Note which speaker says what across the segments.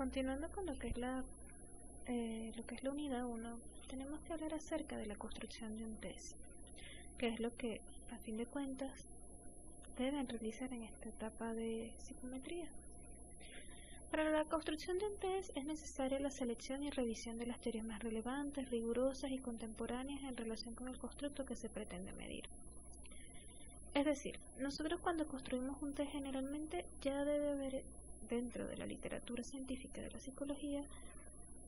Speaker 1: Continuando con lo que es la unidad uno, tenemos que hablar acerca de la construcción de un test, que es lo que, a fin de cuentas, deben realizar en esta etapa de psicometría. Para la construcción de un test es necesaria la selección y revisión de las teorías más relevantes, rigurosas y contemporáneas en relación con el constructo que se pretende medir. Es decir, nosotros cuando construimos un test generalmente ya debe haber dentro de la literatura científica de la psicología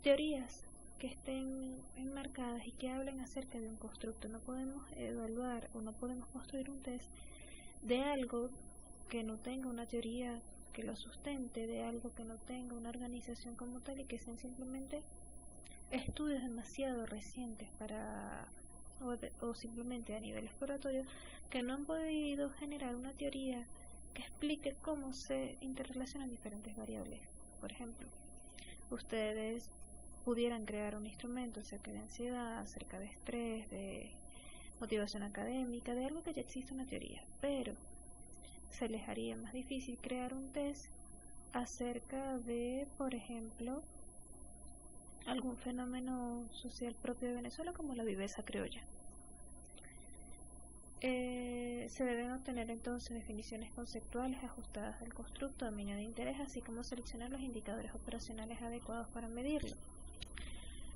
Speaker 1: teorías que estén enmarcadas y que hablen acerca de un constructo. No podemos evaluar o no podemos construir un test de algo que no tenga una teoría que lo sustente, de algo que no tenga una organización como tal y que sean simplemente estudios demasiado recientes o simplemente a nivel exploratorio que no han podido generar una teoría que explique cómo se interrelacionan diferentes variables. Por ejemplo, ustedes pudieran crear un instrumento acerca de ansiedad, acerca de estrés, de motivación académica, de algo que ya existe una teoría, pero se les haría más difícil crear un test acerca de, por ejemplo, algún fenómeno social propio de Venezuela como la viveza criolla. Se deben obtener entonces definiciones conceptuales ajustadas al constructo, dominio de interés, así como seleccionar los indicadores operacionales adecuados para medirlo.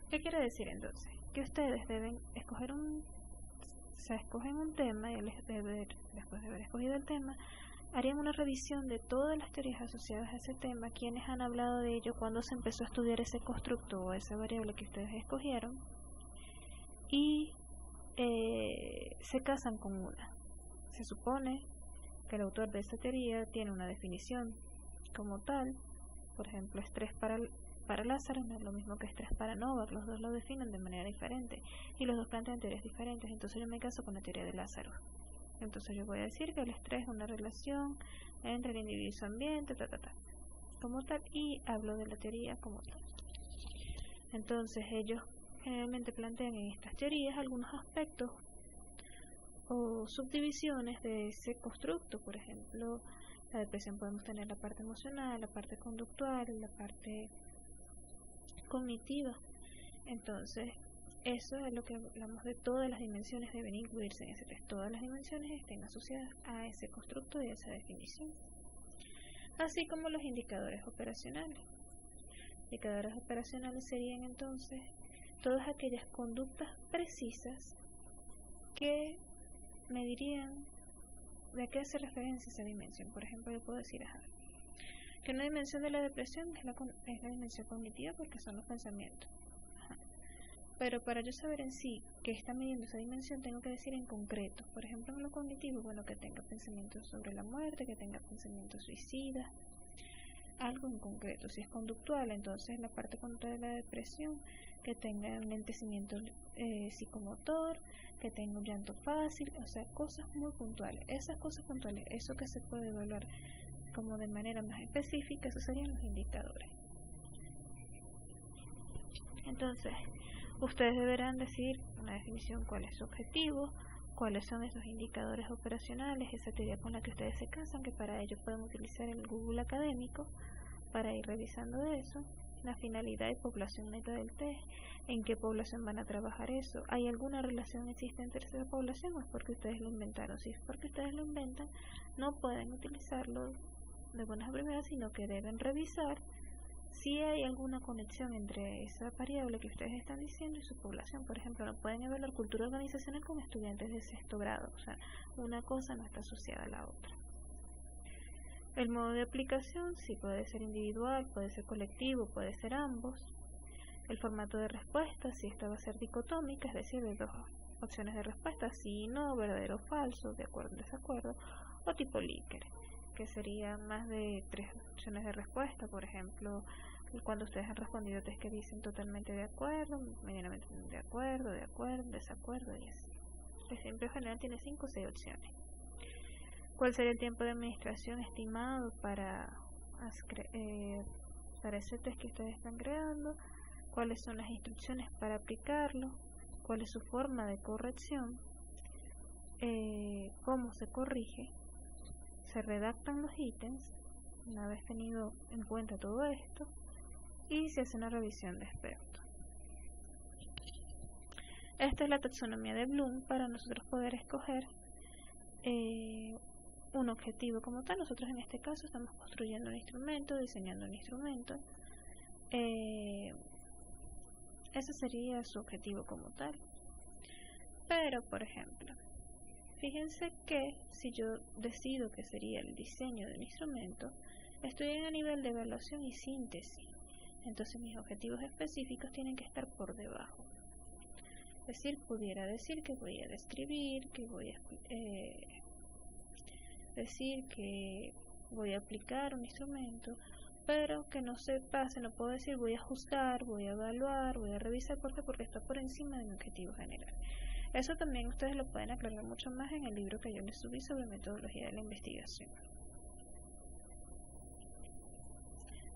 Speaker 1: ¿Qué quiere decir entonces? Que ustedes deben escogen un tema y después de haber escogido el tema, harían una revisión de todas las teorías asociadas a ese tema, quienes han hablado de ello, cuándo se empezó a estudiar ese constructo o esa variable que ustedes escogieron, y se casan con una. Se supone que el autor de esa teoría tiene una definición como tal. Por ejemplo, estrés para Lázaro no es lo mismo que estrés para Novak, los dos lo definen de manera diferente y los dos plantean teorías diferentes. Entonces yo me caso con la teoría de Lázaro. Entonces yo voy a decir que el estrés es una relación entre el individuo y su ambiente, como tal, y hablo de la teoría como tal. Entonces ellos generalmente plantean en estas teorías algunos aspectos o subdivisiones de ese constructo. Por ejemplo, la depresión podemos tener la parte emocional, la parte conductual, la parte cognitiva. Entonces eso es lo que hablamos de todas las dimensiones deben incluirse en ese test. Todas las dimensiones estén asociadas a ese constructo y a esa definición, así como los indicadores operacionales. Indicadores operacionales serían entonces todas aquellas conductas precisas que medirían de qué hace referencia esa dimensión. Por ejemplo, yo puedo decir que una dimensión de la depresión es la dimensión cognitiva porque son los pensamientos. Pero para yo saber en sí que está midiendo esa dimensión, tengo que decir en concreto. Por ejemplo, en lo cognitivo, bueno, que tenga pensamientos sobre la muerte, que tenga pensamientos suicidas, algo en concreto. Si es conductual, entonces la parte conductual de la depresión, que tenga un lentecimiento psicomotor, que tenga un llanto fácil, o sea, cosas muy puntuales. Esas cosas puntuales, eso que se puede evaluar como de manera más específica, esos serían los indicadores. Entonces, ustedes deberán decir una definición, cuál es su objetivo, cuáles son esos indicadores operacionales, esa teoría con la que ustedes se casan, que para ello pueden utilizar el Google académico para ir revisando eso, la finalidad y población neta del test, en qué población van a trabajar eso, ¿hay alguna relación existe entre esa población o es porque ustedes lo inventaron? Si es porque ustedes lo inventan, no pueden utilizarlo de buenas a primeras, sino que deben revisar si hay alguna conexión entre esa variable que ustedes están diciendo y su población. Por ejemplo, no pueden evaluar cultura organizacional con estudiantes de sexto grado, o sea, una cosa no está asociada a la otra. El modo de aplicación sí puede ser individual, puede ser colectivo, puede ser ambos. El formato de respuesta, si esta va a ser dicotómica, es decir, de dos opciones de respuesta, sí y no, verdadero o falso, de acuerdo o desacuerdo, o tipo Likert, que sería más de 3 opciones de respuesta. Por ejemplo, cuando ustedes han respondido test que dicen totalmente de acuerdo, medianamente de acuerdo, desacuerdo y así. El ejemplo general tiene 5 o 6 opciones. ¿Cuál sería el tiempo de administración estimado para ese test que ustedes están creando? ¿Cuáles son las instrucciones para aplicarlo? ¿Cuál es su forma de corrección? ¿Cómo se corrige? Se redactan los ítems una vez tenido en cuenta todo esto, y se hace una revisión de aspecto. Esta es la taxonomía de Bloom para nosotros poder escoger un objetivo como tal. Nosotros en este caso estamos construyendo un instrumento, diseñando un instrumento. Ese sería su objetivo como tal. Pero, por ejemplo, fíjense que si yo decido que sería el diseño de un instrumento, estoy en el nivel de evaluación y síntesis. Entonces mis objetivos específicos tienen que estar por debajo. Es decir, pudiera decir que voy a describir, que voy a decir que voy a aplicar un instrumento, pero que no se pase, no puedo decir voy a ajustar, voy a evaluar, voy a revisar, porque está por encima de mi objetivo general. Eso también ustedes lo pueden aclarar mucho más en el libro que yo les subí sobre metodología de la investigación.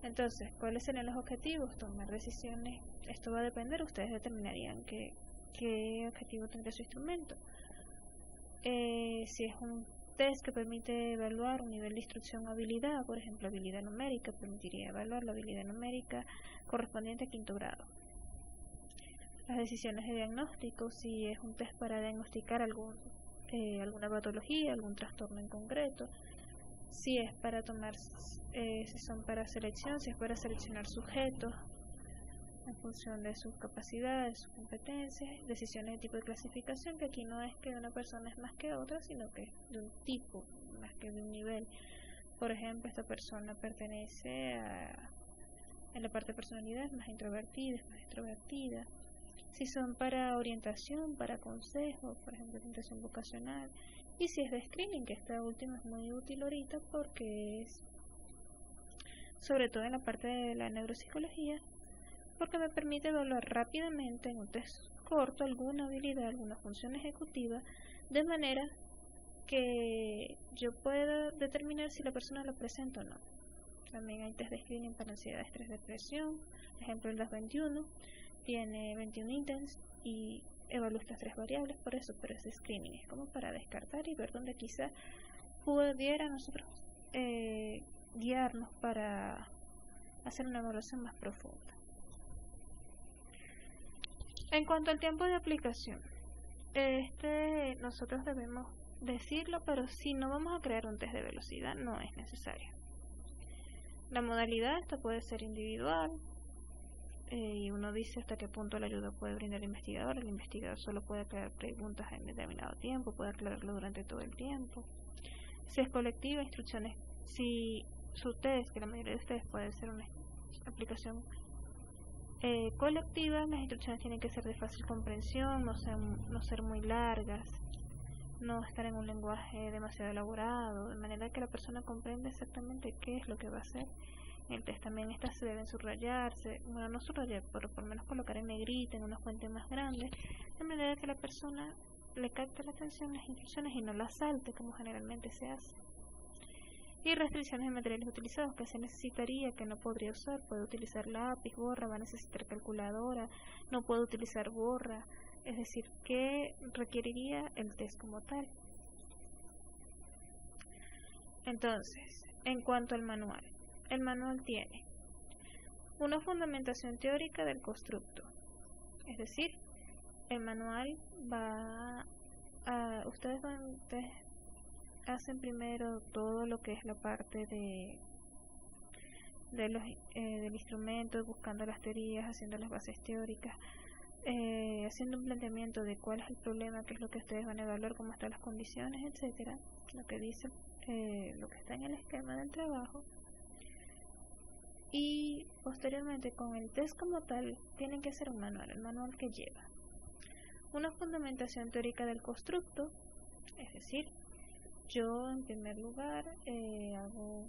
Speaker 1: Entonces, ¿cuáles serían los objetivos? Tomar decisiones. Esto va a depender, ustedes determinarían qué objetivo tendrá su instrumento. Si es un test que permite evaluar un nivel de instrucción o habilidad, por ejemplo, habilidad numérica, permitiría evaluar la habilidad numérica correspondiente a 5º grado. Las decisiones de diagnóstico, si es un test para diagnosticar alguna patología, algún trastorno en concreto, si es para tomar, si son para selección, si es para seleccionar sujetos en función de sus capacidades, sus competencias, decisiones de tipo de clasificación, que aquí no es que una persona es más que otra, sino que es de un tipo, más que de un nivel. Por ejemplo, esta persona pertenece en la parte de personalidad, es más introvertida, es más extrovertida. Si son para orientación, para consejo, por ejemplo, orientación vocacional. Y si es de screening, que esta última es muy útil ahorita porque es, sobre todo en la parte de la neuropsicología, porque me permite evaluar rápidamente en un test corto alguna habilidad, alguna función ejecutiva, de manera que yo pueda determinar si la persona lo presenta o no. También hay test de screening para ansiedad, estrés, depresión. Por ejemplo, el 221 tiene 21 ítems y evalúa estas 3 variables, por eso, pero ese screening es como para descartar y ver dónde quizás pudiera nosotros guiarnos para hacer una evaluación más profunda. En cuanto al tiempo de aplicación, nosotros debemos decirlo, pero si no vamos a crear un test de velocidad, no es necesario. La modalidad esta puede ser individual, y uno dice hasta qué punto la ayuda puede brindar el investigador solo puede aclarar preguntas en determinado tiempo, puede aclararlo durante todo el tiempo. Si es colectiva, instrucciones, si su test, que la mayoría de ustedes puede ser una aplicación colectiva, las instrucciones tienen que ser de fácil comprensión, no ser muy largas, no estar en un lenguaje demasiado elaborado, de manera que la persona comprenda exactamente qué es lo que va a hacer. En el test también estas se deben subrayarse, bueno, no subrayar, pero por lo menos colocar en negrita, en una fuente más grande, de manera que la persona le capte la atención las instrucciones y no las salte como generalmente se hace. Y restricciones de materiales utilizados, que se necesitaría, que no podría usar, puede utilizar lápiz, borra, va a necesitar calculadora, no puede utilizar borra, es decir, que requeriría el test como tal. Entonces, en cuanto al manual, el manual tiene una fundamentación teórica del constructo, es decir, el manual ustedes hacen primero todo lo que es la parte del instrumento, buscando las teorías, haciendo las bases teóricas, haciendo un planteamiento de cuál es el problema, qué es lo que ustedes van a evaluar, cómo están las condiciones, etcétera, lo que dice, lo que está en el esquema del trabajo. Y posteriormente con el test como tal tienen que hacer un manual, el manual que lleva una fundamentación teórica del constructo, es decir, yo en primer lugar hago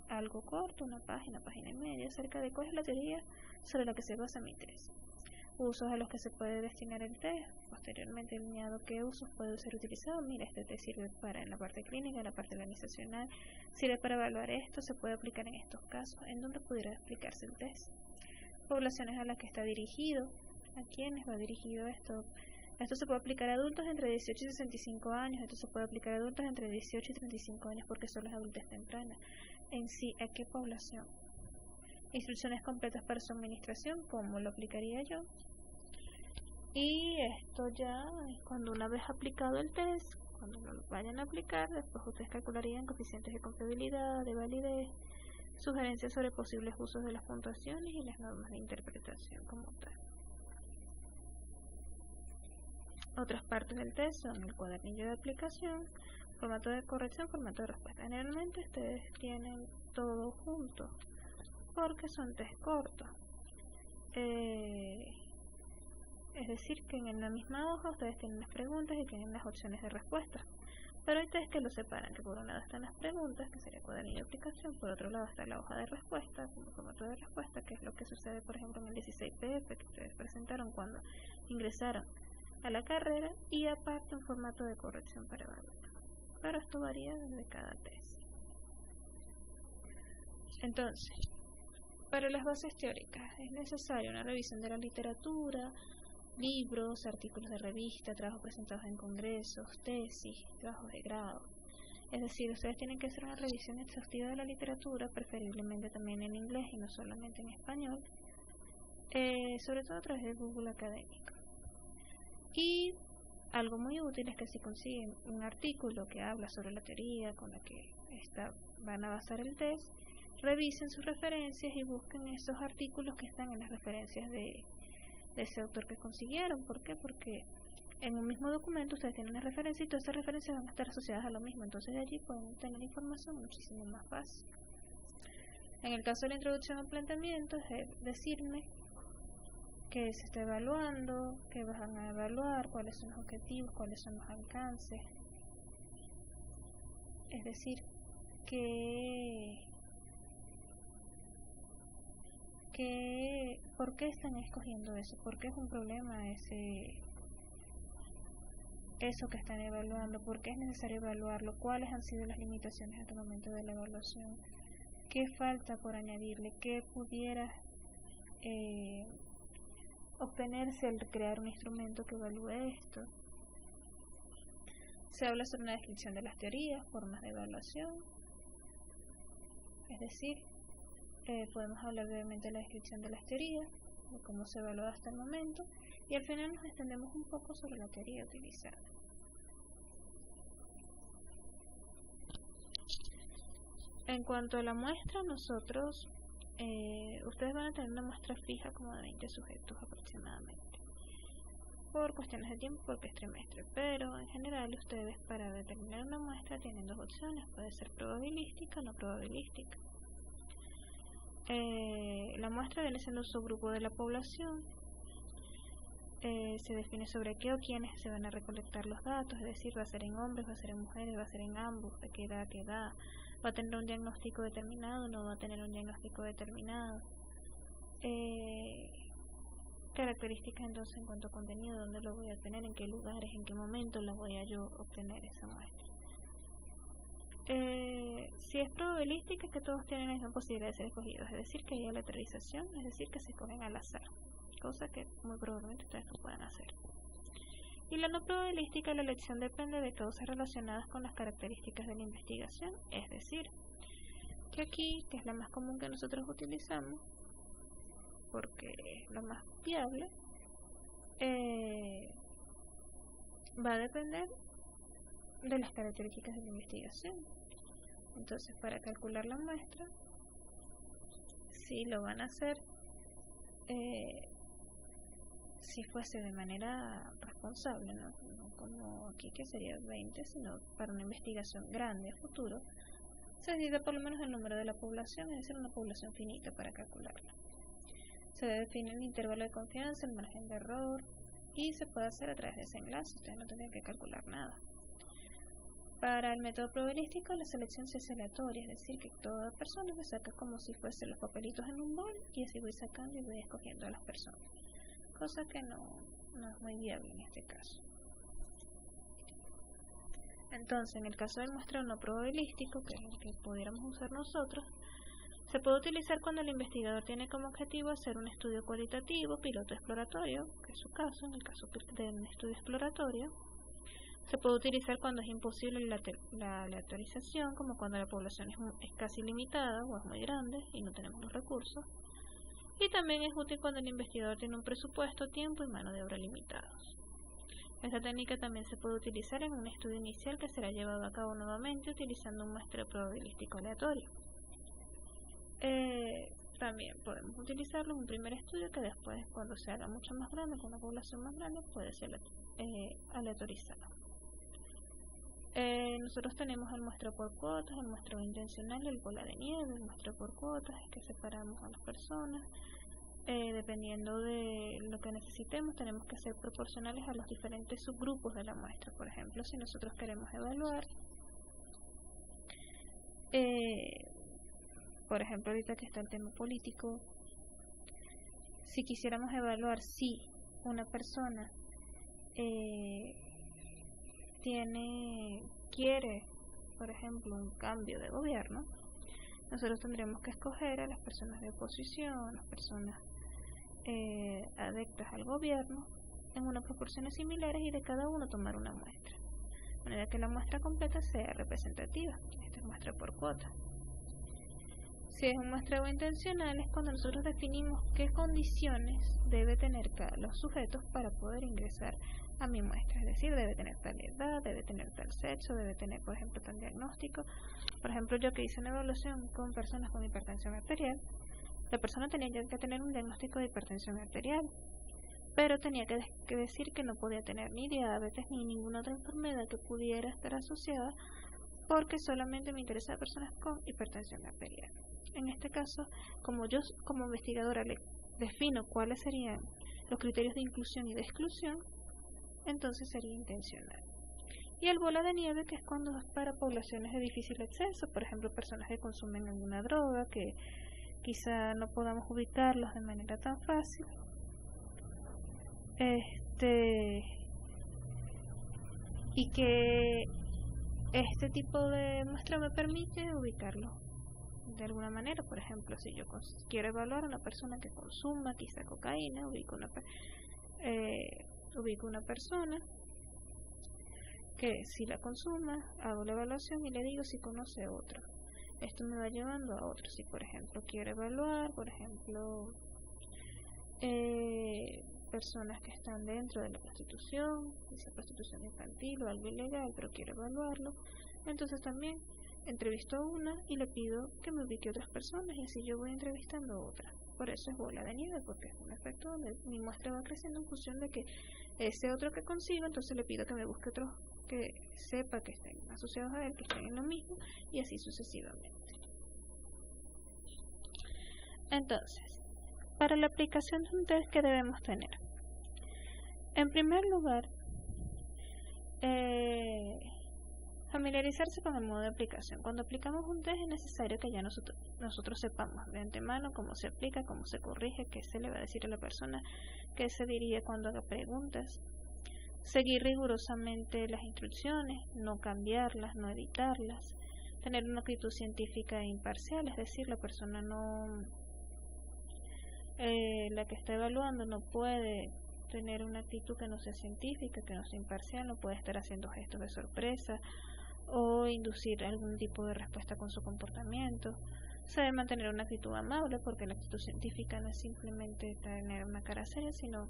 Speaker 1: algo corto, una página y media, acerca de cuál es la teoría sobre la que se basa mi test, usos a los que se puede destinar el test, posteriormente delineado qué usos puede ser utilizado. Mira, este test sirve para en la parte clínica, en la parte organizacional, sirve para evaluar esto, se puede aplicar en estos casos, en donde pudiera aplicarse el test. Poblaciones a las que está dirigido, a quiénes va dirigido esto. Esto se puede aplicar a adultos entre 18 y 65 años, esto se puede aplicar a adultos entre 18 y 35 años porque son las adultez tempranas. En sí, ¿a qué población? instrucciones completas para su administración, cómo lo aplicaría yo. Y esto ya, cuando una vez aplicado el test, cuando lo vayan a aplicar, después ustedes calcularían coeficientes de confiabilidad, de validez, sugerencias sobre posibles usos de las puntuaciones y las normas de interpretación como tal. Otras partes del test son el cuadernillo de aplicación, formato de corrección, formato de respuesta. Generalmente ustedes tienen todo junto porque son test cortos. Es decir, que en la misma hoja ustedes tienen las preguntas y tienen las opciones de respuesta. Pero hay test que lo separan, que por un lado están las preguntas, que sería cuadernillo de aplicación, por otro lado está la hoja de respuesta, como formato de respuesta, que es lo que sucede, por ejemplo, en el 16PF, que ustedes presentaron cuando ingresaron a la carrera, y aparte un formato de corrección para evaluar. Pero esto varía desde cada test. Entonces, para las bases teóricas es necesaria una revisión de la literatura, libros, artículos de revista, trabajos presentados en congresos, tesis, trabajos de grado. Es decir, ustedes tienen que hacer una revisión exhaustiva de la literatura, preferiblemente también en inglés y no solamente en español, sobre todo a través de Google Académico. Y algo muy útil es que si consiguen un artículo que habla sobre la teoría con la que van a basar el test, revisen sus referencias y busquen esos artículos que están en las referencias de ese autor que consiguieron. ¿Por qué? Porque en un mismo documento ustedes tienen una referencia y todas esas referencias van a estar asociadas a lo mismo, entonces de allí pueden tener información muchísimo más fácil. En el caso de la introducción al planteamiento es decirme que se está evaluando, qué van a evaluar, cuáles son los objetivos, cuáles son los alcances. Es decir, ¿por qué están escogiendo eso? ¿Por qué es un problema eso que están evaluando? ¿Por qué es necesario evaluarlo? ¿Cuáles han sido las limitaciones hasta el momento de la evaluación? ¿Qué falta por añadirle? ¿Qué pudiera obtenerse al crear un instrumento que evalúe esto? Se habla sobre una descripción de las teorías, formas de evaluación. Es decir, podemos hablar brevemente de la descripción de las teorías, de cómo se evalúa hasta el momento, y al final nos extendemos un poco sobre la teoría utilizada. En cuanto a la muestra, nosotros, ustedes van a tener una muestra fija como de 20 sujetos aproximadamente, por cuestiones de tiempo, porque es trimestre, pero en general ustedes para determinar una muestra tienen dos opciones, puede ser probabilística o no probabilística. La muestra viene siendo un subgrupo de la población. Se define sobre qué o quiénes se van a recolectar los datos, es decir, va a ser en hombres, va a ser en mujeres, va a ser en ambos, de qué edad, va a tener un diagnóstico determinado, no va a tener un diagnóstico determinado. Características entonces en cuanto a contenido, dónde lo voy a tener, en qué lugares, en qué momento la voy a yo obtener esa muestra. Si es probabilística, es que todos tienen la misma posibilidad de ser escogidos, es decir, que hay aleatorización, es decir, que se escogen al azar, cosa que muy probablemente ustedes no puedan hacer. Y la no probabilística, la elección depende de causas relacionadas con las características de la investigación, es decir, que aquí, que es la más común que nosotros utilizamos, porque es lo más viable, va a depender de las características de la investigación. Entonces, para calcular la muestra, si lo van a hacer, si fuese de manera responsable, no como aquí que sería 20, sino para una investigación grande a futuro, se necesita por lo menos el número de la población, es decir, una población finita para calcularla. Se define el intervalo de confianza, el margen de error, y se puede hacer a través de ese enlace, ustedes no tendrían que calcular nada. Para el método probabilístico, la selección se hace aleatoria, es decir, que toda persona me saca como si fuesen los papelitos en un bol, y así voy sacando y voy escogiendo a las personas, cosa que no es muy viable en este caso. Entonces, en el caso del muestreo no probabilístico, que es el que pudiéramos usar nosotros, se puede utilizar cuando el investigador tiene como objetivo hacer un estudio cualitativo, piloto exploratorio, que es su caso, en el caso de un estudio exploratorio, Se puede utilizar cuando es imposible la aleatorización, como cuando la población es casi limitada o es muy grande y no tenemos los recursos. Y también es útil cuando el investigador tiene un presupuesto, tiempo y mano de obra limitados. Esta técnica también se puede utilizar en un estudio inicial que será llevado a cabo nuevamente utilizando un muestreo probabilístico aleatorio. También podemos utilizarlo en un primer estudio que después, cuando se haga mucho más grande, con una población más grande, puede ser aleatorizado. Nosotros tenemos el muestreo por cuotas, el muestreo intencional, el bola de nieve. El muestreo por cuotas es que separamos a las personas. Dependiendo de lo que necesitemos, tenemos que ser proporcionales a los diferentes subgrupos de la muestra. Por ejemplo, si nosotros queremos evaluar, por ejemplo, ahorita que está el tema político, si quisiéramos evaluar si una persona quiere, por ejemplo, un cambio de gobierno, nosotros tendremos que escoger a las personas de oposición, las personas adeptas al gobierno, en unas proporciones similares y de cada uno tomar una muestra, de manera que la muestra completa sea representativa. Esta es muestra por cuota. Si es un muestreo intencional, es cuando nosotros definimos qué condiciones debe tener los sujetos para poder ingresar a mi muestra. Es decir, debe tener tal edad, debe tener tal sexo, debe tener, por ejemplo, tal diagnóstico. Por ejemplo, yo que hice una evaluación con personas con hipertensión arterial, la persona tenía ya que tener un diagnóstico de hipertensión arterial, pero tenía que decir que no podía tener ni diabetes ni ninguna otra enfermedad que pudiera estar asociada, porque solamente me interesa a personas con hipertensión arterial. En este caso, como yo como investigadora le defino cuáles serían los criterios de inclusión y de exclusión, entonces sería intencional. Y el bola de nieve, que es cuando es para poblaciones de difícil acceso, por ejemplo, personas que consumen alguna droga, que quizá no podamos ubicarlos de manera tan fácil. Y que este tipo de muestra me permite ubicarlo de alguna manera. Por ejemplo, si yo quiero evaluar a una persona que consuma quizá cocaína, ubico una persona que si la consuma, hago la evaluación y le digo si conoce otro. Esto me va llevando a otro. Si por ejemplo quiero evaluar, por ejemplo, personas que están dentro de la prostitución, quizá prostitución infantil o algo ilegal, pero quiero evaluarlo, entonces también entrevisto a una y le pido que me ubique otras personas y así yo voy entrevistando a otras. Por eso es bola de nieve, porque es un efecto donde mi muestra va creciendo en función de que ese otro que consigo, entonces le pido que me busque otros que sepa que estén asociados a él, que estén en lo mismo, y así sucesivamente. Entonces, para la aplicación de un test, ¿qué debemos tener? En primer lugar, familiarizarse con el modo de aplicación. Cuando aplicamos un test es necesario que ya nosotros sepamos de antemano cómo se aplica, cómo se corrige, qué se le va a decir a la persona, qué se diría cuando haga preguntas. Seguir rigurosamente las instrucciones, no cambiarlas, no editarlas. Tener una actitud científica e imparcial, es decir, la persona la que está evaluando no puede tener una actitud que no sea científica, que no sea imparcial, no puede estar haciendo gestos de sorpresa o inducir algún tipo de respuesta con su comportamiento. Se debe mantener una actitud amable, porque la actitud científica no es simplemente tener una cara seria, sino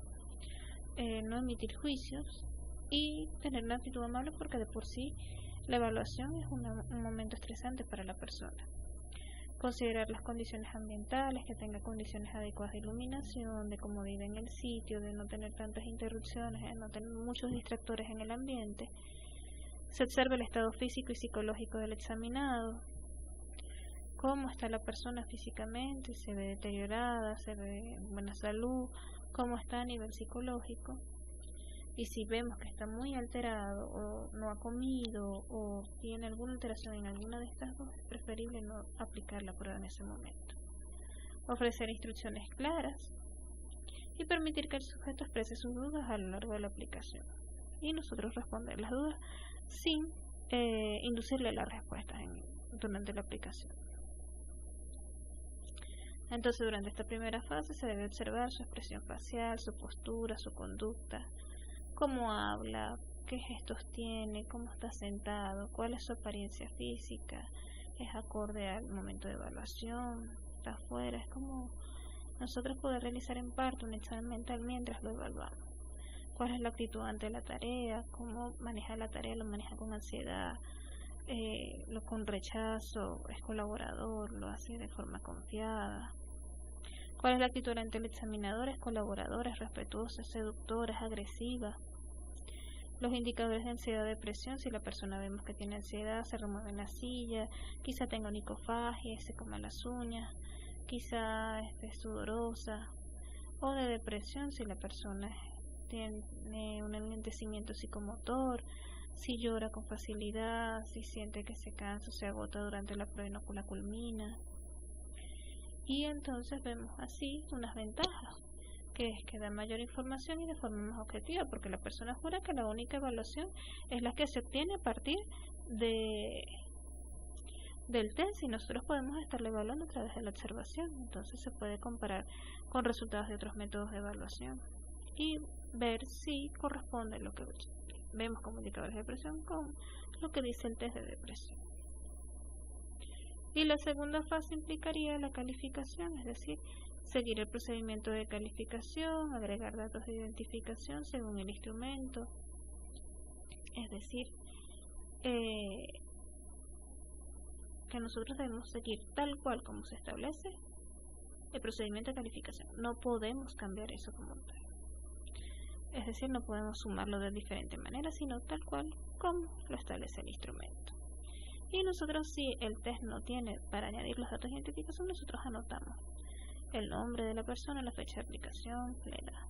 Speaker 1: no emitir juicios, y tener una actitud amable porque de por sí la evaluación es un momento estresante para la persona. Considerar las condiciones ambientales, que tenga condiciones adecuadas de iluminación, de comodidad en el sitio, de no tener tantas interrupciones, de no tener muchos distractores en el ambiente. Se observa el estado físico y psicológico del examinado, cómo está la persona físicamente, se ve deteriorada, se ve en buena salud, cómo está a nivel psicológico. Y si vemos que está muy alterado o no ha comido o tiene alguna alteración en alguna de estas dos, es preferible no aplicar la prueba en ese momento. Ofrecer instrucciones claras y permitir que el sujeto exprese sus dudas a lo largo de la aplicación. Y nosotros responder las dudas sin inducirle las respuestas durante la aplicación. Entonces, durante esta primera fase se debe observar su expresión facial, su postura, su conducta, cómo habla, qué gestos tiene, cómo está sentado, cuál es su apariencia física, es acorde al momento de evaluación, está afuera, es como nosotros poder realizar en parte un examen mental mientras lo evaluamos. ¿Cuál es la actitud ante la tarea? ¿Cómo maneja la tarea? ¿Lo maneja con ansiedad? ¿Lo con rechazo? ¿Es colaborador? ¿Lo hace de forma confiada? ¿Cuál es la actitud ante el examinador? ¿Es colaboradora? ¿Es respetuosa? ¿Es seductora? ¿Es agresiva? Los indicadores de ansiedad o depresión: si la persona vemos que tiene ansiedad, se remueve en la silla, quizá tenga onicofagia, se come las uñas, quizá esté sudorosa. O de depresión: si la persona tiene un enlentecimiento psicomotor, si llora con facilidad, si siente que se cansa o se agota durante la prueba y no la culmina. Y entonces vemos así unas ventajas, que es que da mayor información y de forma más objetiva, porque la persona jura que la única evaluación es la que se obtiene a partir del test, y nosotros podemos estarlo evaluando a través de la observación. Entonces se puede comparar con resultados de otros métodos de evaluación y ver si corresponde lo que vemos como indicadores de depresión con lo que dice el test de depresión. Y la segunda fase implicaría la calificación, es decir, seguir el procedimiento de calificación, agregar datos de identificación según el instrumento, es decir, que nosotros debemos seguir tal cual como se establece el procedimiento de calificación. No podemos cambiar eso como tal. Es decir, no podemos sumarlo de diferente manera, sino tal cual como lo establece el instrumento. Y nosotros, si el test no tiene para añadir los datos de identificación, nosotros anotamos el nombre de la persona, la fecha de aplicación, la edad.